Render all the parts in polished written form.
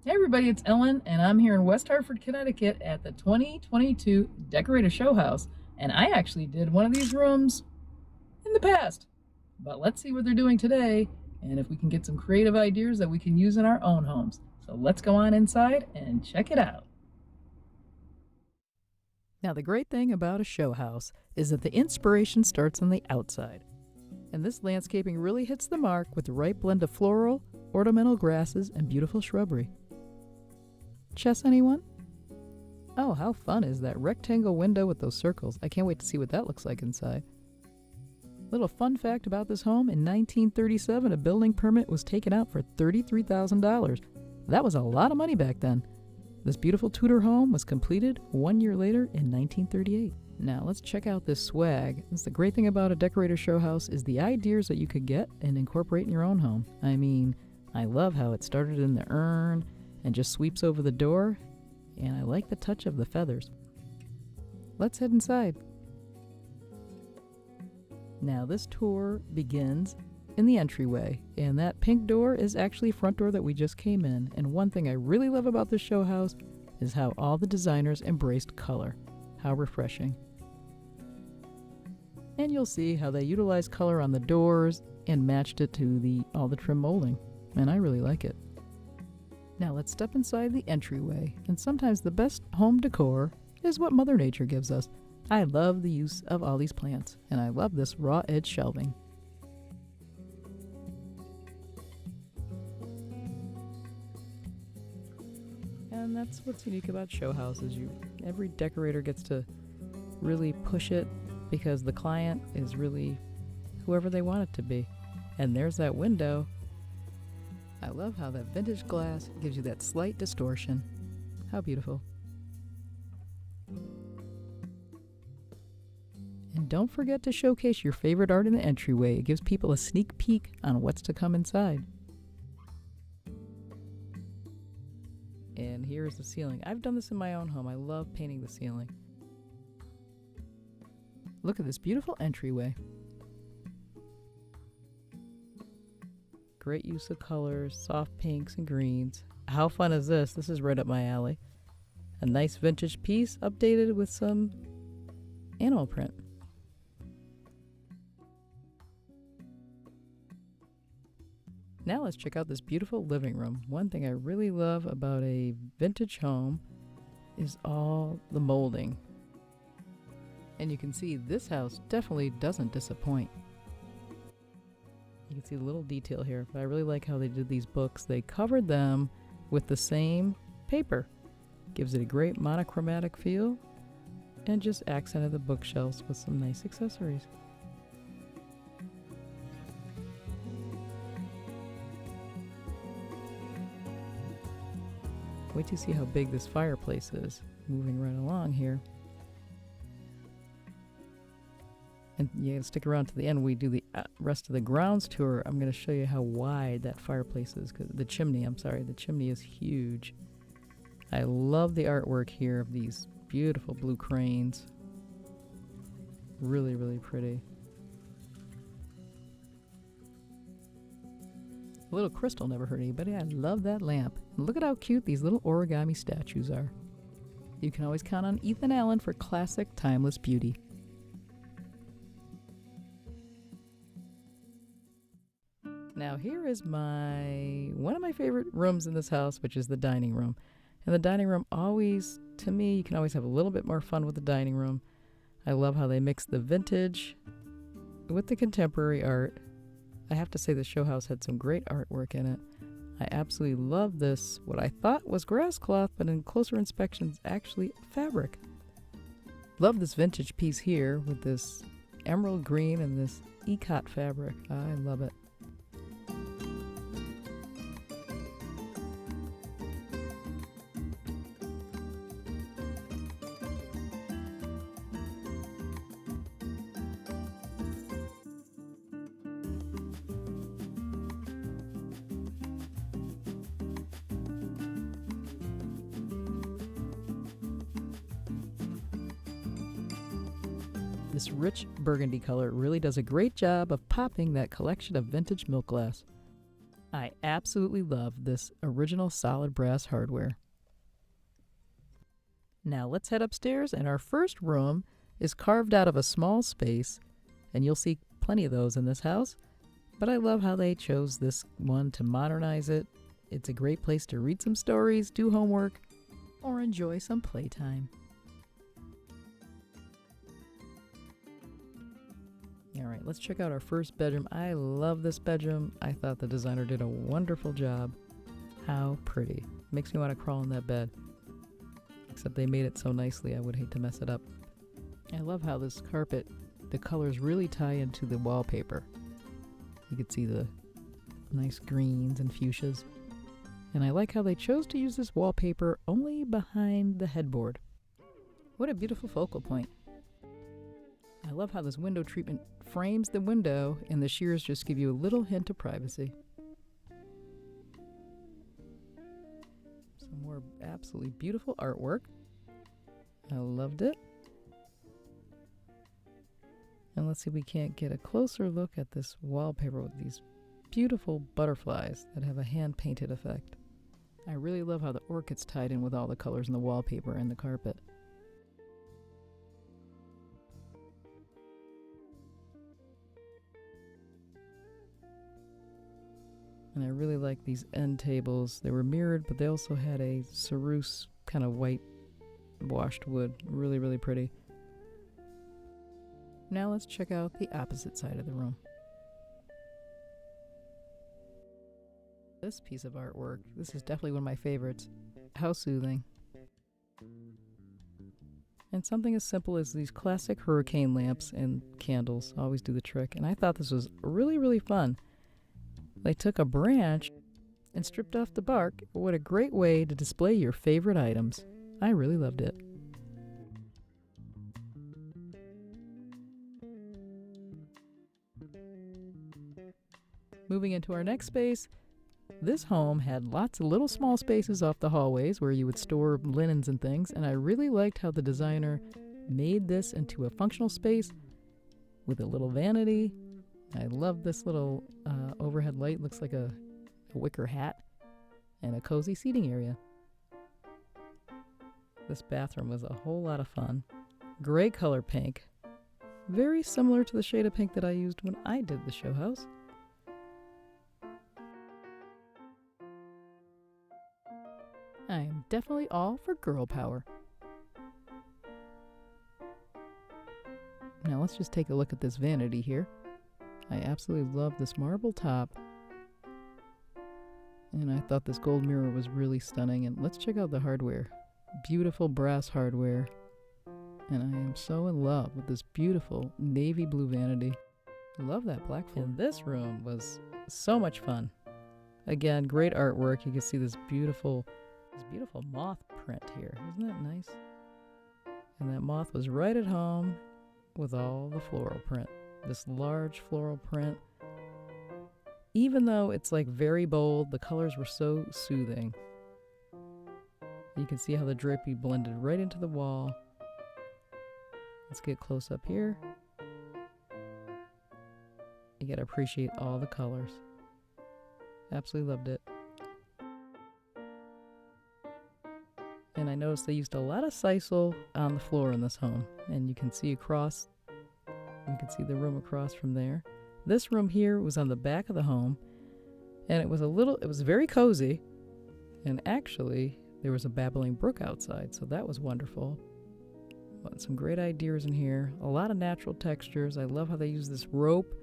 Hey everybody, it's Ellen, and I'm here in West Hartford, Connecticut at the 2022 Decorator Show House. And I actually did one of these rooms in the past. But let's see what they're doing today, and if we can get some creative ideas that we can use in our own homes. So let's go on inside and check it out. Now, the great thing about a show house is that the inspiration starts on the outside. And this landscaping really hits the mark with the right blend of floral, ornamental grasses, and beautiful shrubbery. Chess, anyone? Oh, how fun is that rectangle window with those circles? I can't wait to see what that looks like inside. Little fun fact about this home, in 1937 a building permit was taken out for $33,000. That was a lot of money back then. This beautiful Tudor home was completed 1 year later in 1938. Now let's check out this swag. That's the great thing about a decorator show house is the ideas that you could get and incorporate in your own home. I mean, I love how it started in the urn and just sweeps over the door, and I like the touch of the feathers. Let's head inside. Now this tour begins in the entryway, and that pink door is actually a front door that we just came in. And one thing I really love about this show house is how all the designers embraced color. How refreshing. And you'll see how they utilized color on the doors and matched it to all the trim molding, and I really like it. Now let's step inside the entryway, and sometimes the best home decor is what Mother Nature gives us. I love the use of all these plants, and I love this raw edge shelving. And that's what's unique about show houses. Every decorator gets to really push it because the client is really whoever they want it to be. And there's that window. I love how that vintage glass gives you that slight distortion. How beautiful. And don't forget to showcase your favorite art in the entryway. It gives people a sneak peek on what's to come inside. And here's the ceiling. I've done this in my own home. I love painting the ceiling. Look at this beautiful entryway. Great use of colors, soft pinks and greens. How fun is this? This is right up my alley. A nice vintage piece updated with some animal print. Now let's check out this beautiful living room. One thing I really love about a vintage home is all the molding. And you can see this house definitely doesn't disappoint. You can see the little detail here, but I really like how they did these books. They covered them with the same paper. Gives it a great monochromatic feel and just accented the bookshelves with some nice accessories. Wait to see how big this fireplace is. Moving right along here. And you gotta stick around to the end. We do the rest of the grounds tour. I'm going to show you how wide that fireplace is. The chimney is huge. I love the artwork here of these beautiful blue cranes. Really, really pretty. A little crystal never hurt anybody. I love that lamp. And look at how cute these little origami statues are. You can always count on Ethan Allen for classic, timeless beauty. Now here is one of my favorite rooms in this house, which is the dining room. And the dining room always, to me, you can always have a little bit more fun with the dining room. I love how they mix the vintage with the contemporary art. I have to say the show house had some great artwork in it. I absolutely love this, what I thought was grass cloth, but in closer inspections, actually fabric. Love this vintage piece here with this emerald green and this ikat fabric. I love it. This rich burgundy color really does a great job of popping that collection of vintage milk glass. I absolutely love this original solid brass hardware. Now let's head upstairs, and our first room is carved out of a small space, and you'll see plenty of those in this house, but I love how they chose this one to modernize it. It's a great place to read some stories, do homework, or enjoy some playtime. All right, let's check out our first bedroom. I love this bedroom. I thought the designer did a wonderful job. How pretty. Makes me want to crawl in that bed. Except they made it so nicely, I would hate to mess it up. I love how this carpet, the colors really tie into the wallpaper. You can see the nice greens and fuchsias. And I like how they chose to use this wallpaper only behind the headboard. What a beautiful focal point. I love how this window treatment frames the window, and the shears just give you a little hint of privacy. Some more absolutely beautiful artwork. I loved it. And let's see if we can't get a closer look at this wallpaper with these beautiful butterflies that have a hand-painted effect. I really love how the orchids tied in with all the colors in the wallpaper and the carpet. And I really like these end tables. They were mirrored, but they also had a ceruse kind of white washed wood. Really, really pretty. Now let's check out the opposite side of the room. This piece of artwork, this is definitely one of my favorites. How soothing. And something as simple as these classic hurricane lamps and candles always do the trick. And I thought this was really, really fun. They took a branch and stripped off the bark. What a great way to display your favorite items. I really loved it. Moving into our next space, this home had lots of little small spaces off the hallways where you would store linens and things, and I really liked how the designer made this into a functional space with a little vanity. I love this little overhead light. Looks like a wicker hat, and a cozy seating area. This bathroom was a whole lot of fun. Gray color pink. Very similar to the shade of pink that I used when I did the show house. I am definitely all for girl power. Now let's just take a look at this vanity here. I absolutely love this marble top. And I thought this gold mirror was really stunning. And let's check out the hardware. Beautiful brass hardware. And I am so in love with this beautiful navy blue vanity. Love that black floor. And this room was so much fun. Again, great artwork. You can see this beautiful moth print here. Isn't that nice? And that moth was right at home with all the floral print. This large floral print. Even though it's like very bold, the colors were so soothing. You can see how the drapery blended right into the wall. Let's get close up here. You gotta appreciate all the colors. Absolutely loved it. And I noticed they used a lot of sisal on the floor in this home. And you can see across, you can see the room across from there. This room here was on the back of the home, and it was very cozy. And actually, there was a babbling brook outside, so that was wonderful. Some great ideas in here. A lot of natural textures. I love how they use this rope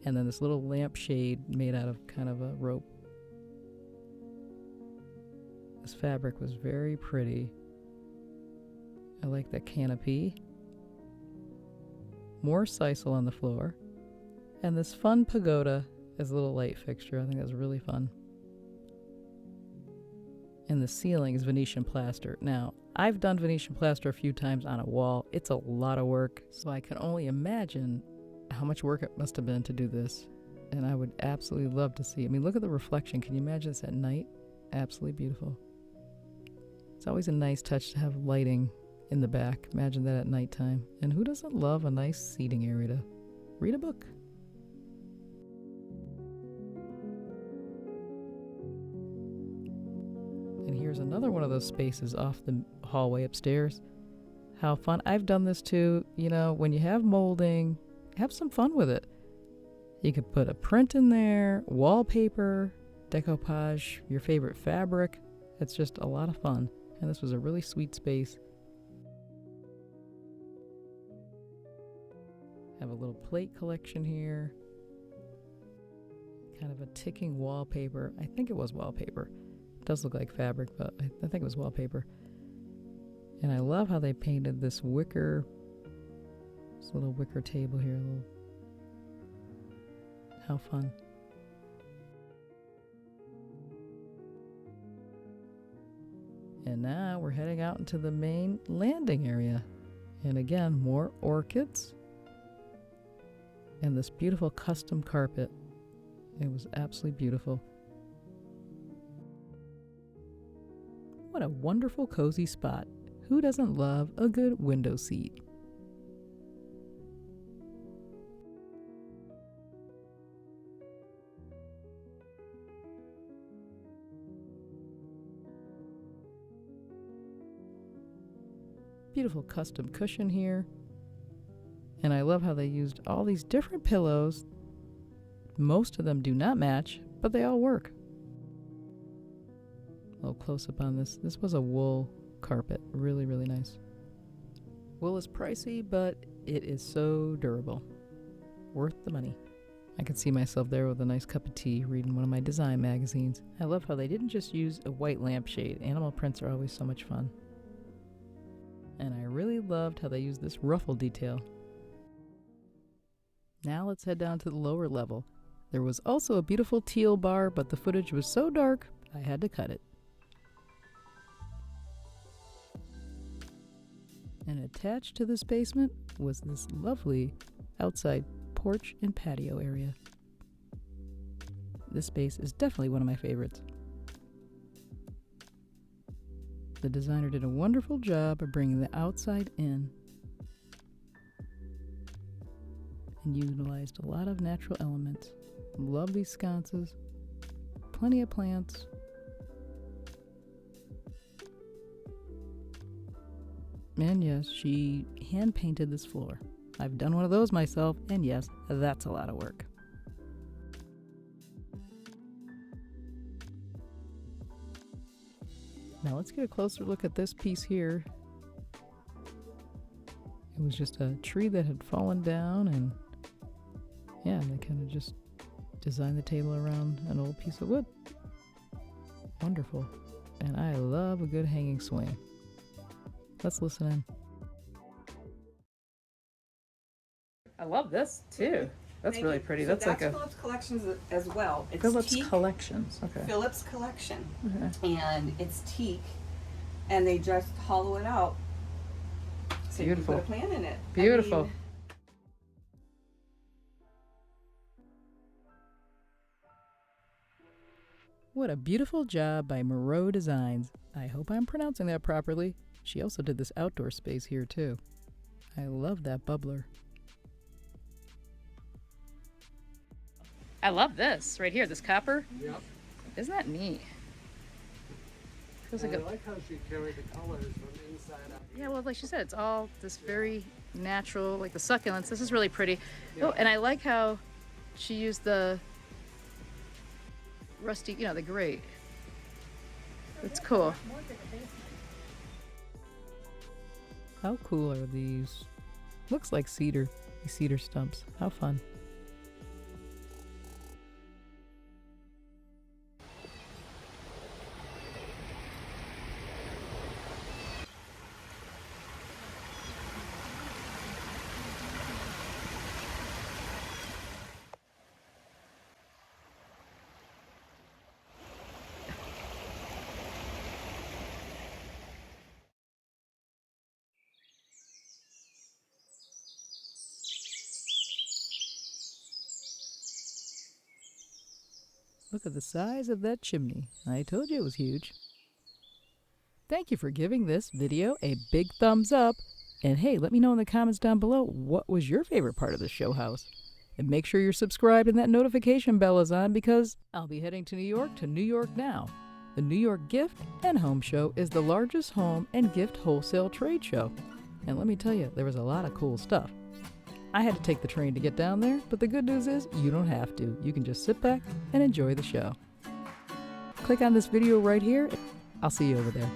and then this little lamp shade made out of kind of a rope. This fabric was very pretty. I like that canopy. More sisal on the floor. And this fun pagoda as a little light fixture. I think that's really fun. And the ceiling is Venetian plaster. Now, I've done Venetian plaster a few times on a wall. It's a lot of work, so I can only imagine how much work it must have been to do this. And I would absolutely love to see. I mean, look at the reflection. Can you imagine this at night? Absolutely beautiful. It's always a nice touch to have lighting in the back. Imagine that at nighttime. And who doesn't love a nice seating area to read a book? And here's another one of those spaces off the hallway upstairs. How fun. I've done this too. You know, when you have molding, have some fun with it. You could put a print in there, wallpaper, decoupage, your favorite fabric. It's just a lot of fun. And this was a really sweet space. Have a little plate collection here. Kind of a ticking wallpaper. I think it was wallpaper. It does look like fabric, but I think it was wallpaper. And I love how they painted this wicker, this little wicker table here. How fun. And now we're heading out into the main landing area. And again, more orchids. And this beautiful custom carpet. It was absolutely beautiful. What a wonderful cozy spot. Who doesn't love a good window seat? Beautiful custom cushion here. And I love how they used all these different pillows. Most of them do not match, but they all work. A little close up on this. This was a wool carpet. Really, really nice. Wool is pricey, but it is so durable. Worth the money. I could see myself there with a nice cup of tea reading one of my design magazines. I love how they didn't just use a white lampshade. Animal prints are always so much fun. And I really loved how they used this ruffle detail. Now let's head down to the lower level. There was also a beautiful teal bar, but the footage was so dark, I had to cut it. And attached to this basement was this lovely outside porch and patio area. This space is definitely one of my favorites. The designer did a wonderful job of bringing the outside in and utilized a lot of natural elements. Love these sconces. Plenty of plants. And yes, she hand painted this floor. I've done one of those myself, and yes, that's a lot of work. Now let's get a closer look at this piece here. It was just a tree that had fallen down, and yeah, they kind of just designed the table around an old piece of wood. Wonderful. And I love a good hanging swing. Let's listen in. I love this too. That's Thank really you. pretty. So that's like a Phillips Collections as well. It's Phillips teak, Collections. Okay. Phillips Collection, Okay. and it's teak, and they just hollow it out. So Beautiful. you put a plant in it. Beautiful. I mean, What a beautiful job by Moreau Designs. I hope I'm pronouncing that properly. She also did this outdoor space here too. I love that bubbler. I love this right here, this copper. Yep. Isn't that neat? Feels like I like how she carried the colors from inside out. yeah, well, like she said, it's all this very natural, like the succulents. This is really pretty. Yeah. Oh, and I like how she used the rusty, the grate. It's cool. How cool are these? Looks like cedar. These cedar stumps. How fun. Look at the size of that chimney. I told you it was huge. Thank you for giving this video a big thumbs up. And hey, let me know in the comments down below what was your favorite part of the show house. And make sure you're subscribed and that notification bell is on because I'll be heading to New York now. The New York Gift and Home Show is the largest home and gift wholesale trade show. And let me tell you, there was a lot of cool stuff. I had to take the train to get down there, but the good news is you don't have to. You can just sit back and enjoy the show. Click on this video right here. I'll see you over there.